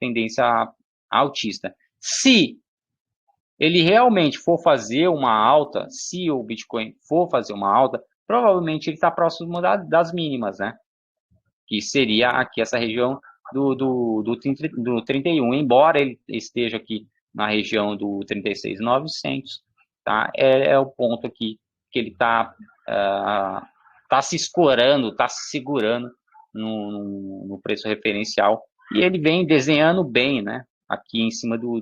tendência altista. Se ele realmente for fazer uma alta, se o Bitcoin for fazer uma alta, provavelmente ele está próximo das mínimas, né? Que seria aqui essa região do 31, embora ele esteja aqui na região do 36.900, tá? É o ponto aqui que ele está se escorando, está se segurando no preço referencial, e ele vem desenhando bem, né? Aqui em cima do,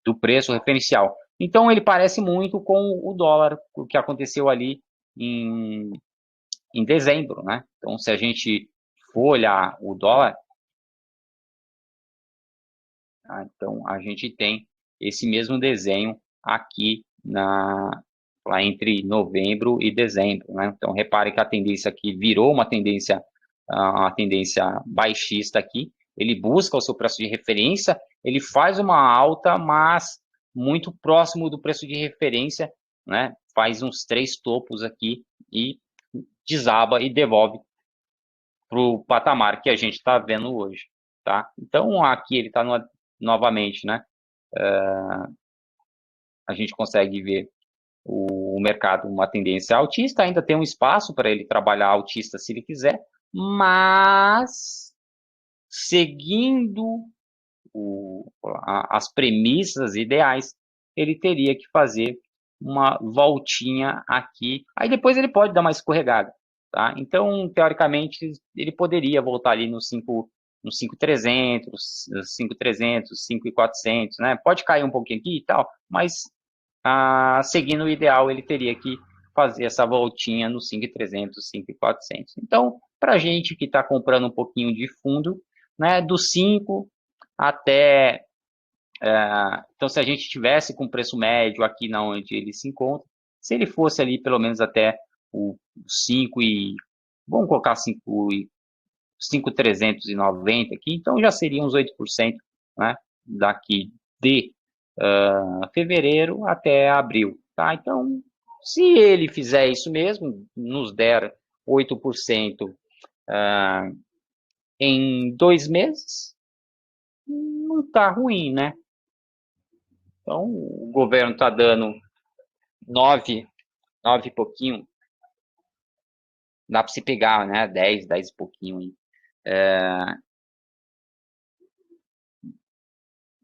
do preço referencial. Então ele parece muito com o dólar, o que aconteceu ali em dezembro, né? Então, se a gente for olhar o dólar, então a gente tem esse mesmo desenho aqui lá entre novembro e dezembro, né? Então, repare que a tendência aqui virou uma tendência baixista aqui. Ele busca o seu preço de referência, ele faz uma alta, mas muito próximo do preço de referência, né? Faz uns 3 topos aqui e desaba e devolve para o patamar que a gente está vendo hoje, tá? Então, aqui ele está novamente, né? A gente consegue ver o mercado uma tendência altista, ainda tem um espaço para ele trabalhar altista se ele quiser, mas seguindo as premissas ideais, ele teria que fazer uma voltinha aqui, aí depois ele pode dar uma escorregada, tá? Então, teoricamente, ele poderia voltar ali no 5.300, 5.300, 5.400, né? Pode cair um pouquinho aqui e tal, mas seguindo o ideal, ele teria que fazer essa voltinha no 5.300, 5.400. Então, para a gente que está comprando um pouquinho de fundo, né, do 5 até... então, se a gente tivesse com preço médio aqui na onde ele se encontra, se ele fosse ali pelo menos até o 5 e... Vamos colocar 5.390 aqui, então já seria uns 8%, né, daqui de fevereiro até abril, tá? Então, se ele fizer isso mesmo, nos der 8% em 2 meses, não está ruim, né? Então, o governo está dando 9 e pouquinho, dá para se pegar, né? 10 e pouquinho.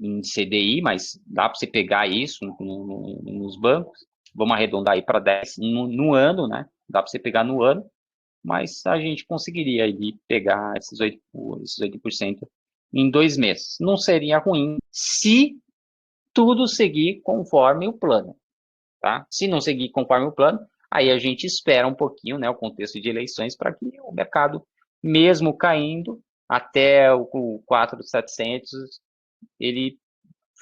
em CDI, mas dá para você pegar isso nos bancos. Vamos arredondar aí para 10 no ano, né? Dá para você pegar no ano, mas a gente conseguiria aí pegar esses 8% em 2 meses. Não seria ruim se tudo seguir conforme o plano, tá? Se não seguir conforme o plano, aí a gente espera um pouquinho, né, o contexto de eleições para que o mercado, mesmo caindo até o 4.700, ele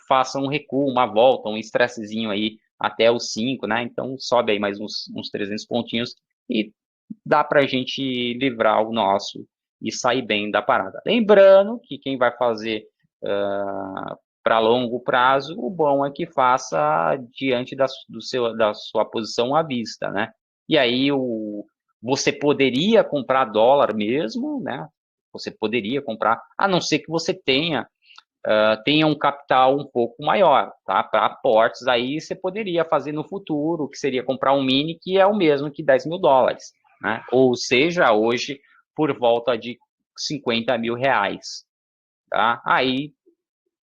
faça um recuo, uma volta, um estressezinho aí até os 5, né? Então sobe aí mais uns 300 pontinhos e dá para a gente livrar o nosso e sair bem da parada. Lembrando que quem vai fazer para longo prazo, o bom é que faça diante da sua posição à vista, né? E aí você poderia comprar dólar mesmo, né? Você poderia comprar, a não ser que você tenha um capital um pouco maior, tá? Para aportes, aí você poderia fazer no futuro, que seria comprar um mini, que é o mesmo que 10 mil dólares, né? Ou seja, hoje, por volta de 50 mil reais, tá? Aí,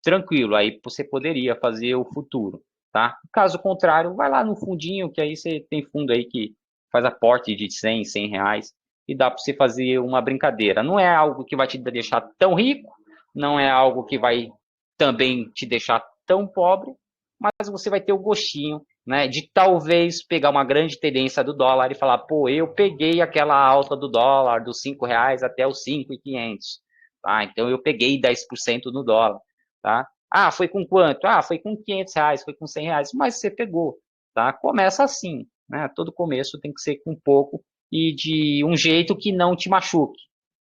tranquilo, aí você poderia fazer o futuro, tá? Caso contrário, vai lá no fundinho, que aí você tem fundo aí que faz aporte de 100 reais, e dá para você fazer uma brincadeira. Não é algo que vai te deixar tão rico, não é algo que vai também te deixar tão pobre, mas você vai ter o gostinho, né, de talvez pegar uma grande tendência do dólar e falar, pô, eu peguei aquela alta do dólar dos 5 reais até os 5.500, tá? Então eu peguei 10% no dólar, tá? Ah, foi com quanto? Ah, foi com 500 reais, foi com 100 reais, mas você pegou, tá? Começa assim, né? Todo começo tem que ser com pouco e de um jeito que não te machuque,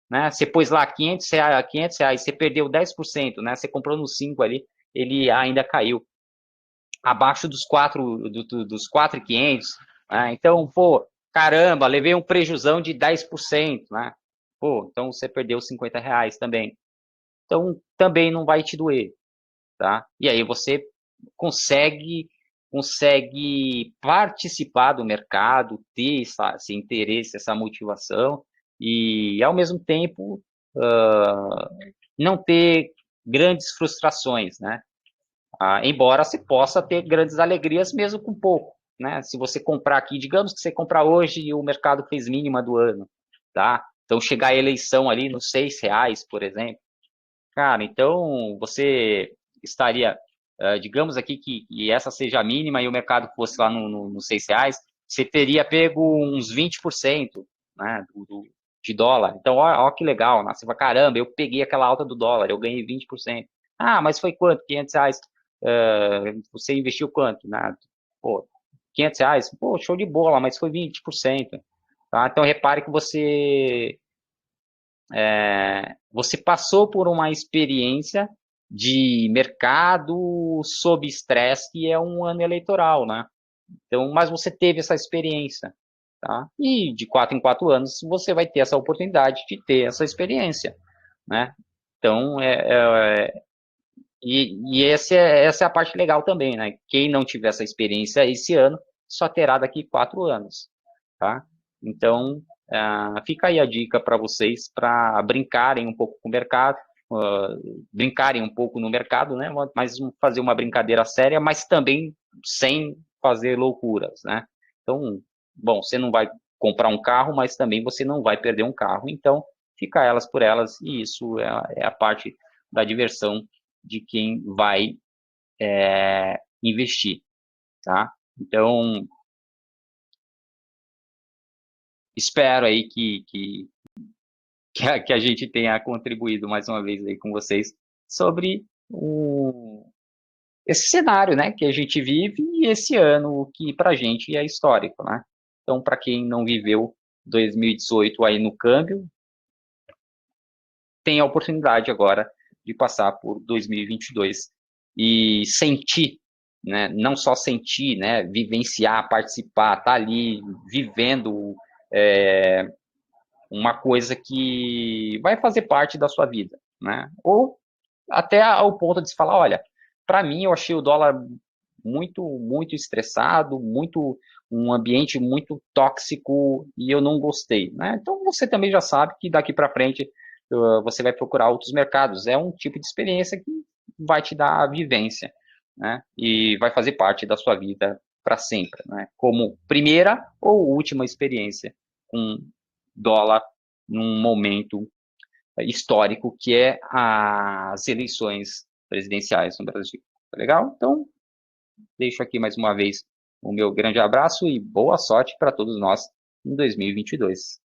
né? Você pôs lá 500 reais, você perdeu 10%, né? Você comprou no 5 ali, ele ainda caiu abaixo dos 4.500, né? Então, pô, caramba, levei um prejuzão de 10%, né? Pô, então você perdeu 50 reais também. Então, também não vai te doer, tá? E aí você consegue participar do mercado, ter esse interesse, essa motivação e, ao mesmo tempo, não ter grandes frustrações, né? Embora se possa ter grandes alegrias mesmo com pouco, né? Se você comprar aqui, digamos que você comprar hoje e o mercado fez mínima do ano, tá? Então chegar a eleição ali nos 6 reais, por exemplo, cara, então você estaria, digamos aqui que essa seja a mínima e o mercado fosse lá nos 6 reais, você teria pego uns 20%, né, de dólar. Então, ó que legal, né? Você fala, caramba, eu peguei aquela alta do dólar, eu ganhei 20%. Ah, mas foi quanto? 500 reais. Você investiu quanto? Né? Pô, 500 reais? Pô, show de bola, mas foi 20%. Tá? Então, repare que você passou por uma experiência de mercado sob estresse, que é um ano eleitoral, né? Então, mas você teve essa experiência, tá? E de 4 em 4 anos você vai ter essa oportunidade de ter essa experiência, né? Então, essa é a parte legal também, né? Quem não tiver essa experiência esse ano, só terá daqui 4 anos, tá? Então, fica aí a dica para vocês para brincarem um pouco com o mercado, brincarem um pouco no mercado, né? Mas fazer uma brincadeira séria, mas também sem fazer loucuras, né? Então, bom, você não vai comprar um carro, mas também você não vai perder um carro. Então, fica elas por elas, e isso é a parte da diversão de quem vai investir, tá? Então, espero aí que a gente tenha contribuído mais uma vez aí com vocês sobre esse cenário, né, que a gente vive e esse ano que para a gente é histórico, né? Então, para quem não viveu 2018 aí no câmbio, tem a oportunidade agora de passar por 2022 e sentir, né, não só sentir, né, vivenciar, participar, estar ali vivendo uma coisa que vai fazer parte da sua vida, né? Ou até ao ponto de se falar, olha, para mim eu achei o dólar muito, muito estressado, um ambiente muito tóxico e eu não gostei, né? Então você também já sabe que daqui para frente você vai procurar outros mercados. É um tipo de experiência que vai te dar a vivência, né? E vai fazer parte da sua vida para sempre, né? Como primeira ou última experiência com dólar num momento histórico que é as eleições presidenciais no Brasil. Tá legal? Então, deixo aqui mais uma vez o meu grande abraço e boa sorte para todos nós em 2022.